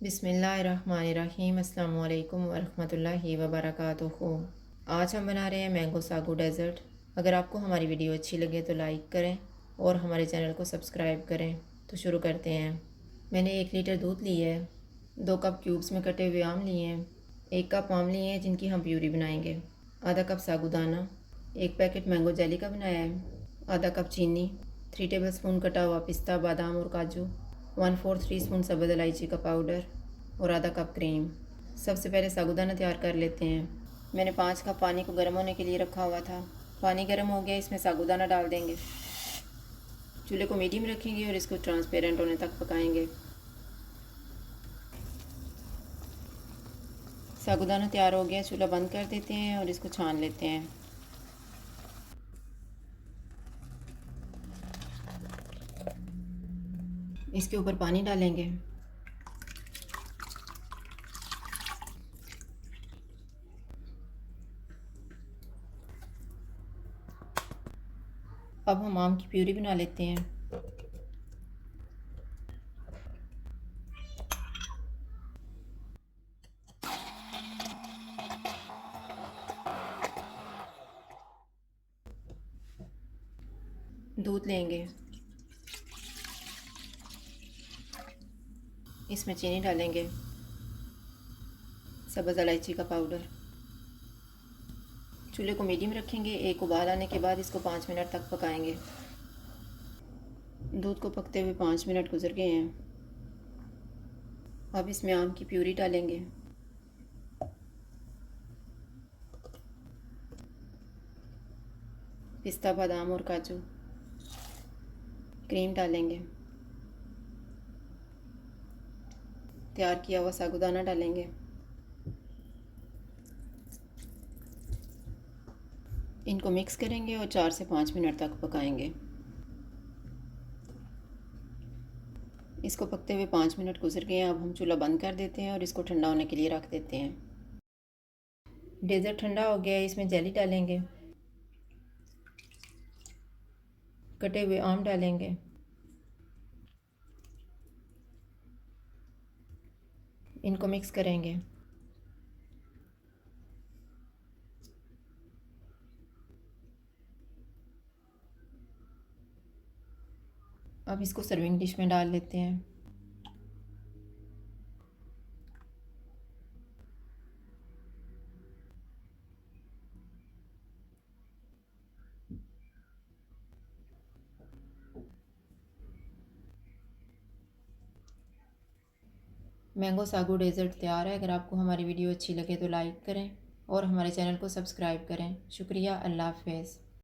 बिस्मिल्लाहिर्रहमानिर्रहीम। अस्सलाम वालेकुम वरहमतुल्लाहि वबरकातुहू। आज हम बना रहे हैं मैंगो सागू डेज़र्ट। अगर आपको हमारी वीडियो अच्छी लगे तो लाइक करें और हमारे चैनल को सब्सक्राइब करें। तो शुरू करते हैं। मैंने 1 लीटर दूध लिया है, 2 कप क्यूब्स में कटे हुए आम लिए हैं, 1 कप आम लिए हैं जिनकी हम प्यूरी बनाएंगे, आधा कप साबूदाना, 1 पैकेट मैंगो जेली का बनाया है, आधा कप चीनी, 3 टेबलस्पून कटा हुआ पिस्ता, बादाम और काजू, 1/4 टीस्पून सब्ज़ इलायची का पाउडर और आधा कप क्रीम। सबसे पहले साबूदाना तैयार कर लेते हैं। मैंने 5 कप पानी को गर्म होने के लिए रखा हुआ था। पानी गर्म हो गया, इसमें साबूदाना डाल देंगे। चूल्हे को मीडियम रखेंगे और इसको ट्रांसपेरेंट होने तक पकाएंगे। साबूदाना तैयार हो गया, चूल्हा बंद कर देते हैं और इसको छान लेते हैं। इसके ऊपर पानी डालेंगे। अब हम आम की प्यूरी बना लेते हैं। दूध लेंगे, इसमें चीनी डालेंगे, सब्ज़ इलायची का पाउडर। चूल्हे को मीडियम रखेंगे। एक उबाल आने के बाद इसको 5 मिनट तक पकाएंगे। दूध को पकते हुए 5 मिनट गुजर गए हैं। अब इसमें आम की प्यूरी डालेंगे। पिस्ता, बादाम और काजू, क्रीम डालेंगे। तैयार किया हुआ साबूदाना डालेंगे। इनको मिक्स करेंगे और 4 से 5 मिनट तक पकाएंगे। इसको पकते हुए 5 मिनट गुजर गए हैं। अब हम चूल्हा बंद कर देते हैं और इसको ठंडा होने के लिए रख देते हैं। डेज़र्ट ठंडा हो गया है, इसमें जेली डालेंगे, कटे हुए आम डालेंगे, इनको मिक्स करेंगे। अब इसको सर्विंग डिश में डाल लेते हैं। मैंगो सागू डेज़र्ट तैयार है। अगर आपको हमारी वीडियो अच्छी लगे तो लाइक करें और हमारे चैनल को सब्सक्राइब करें। शुक्रिया। अल्लाह हाफ़िज़।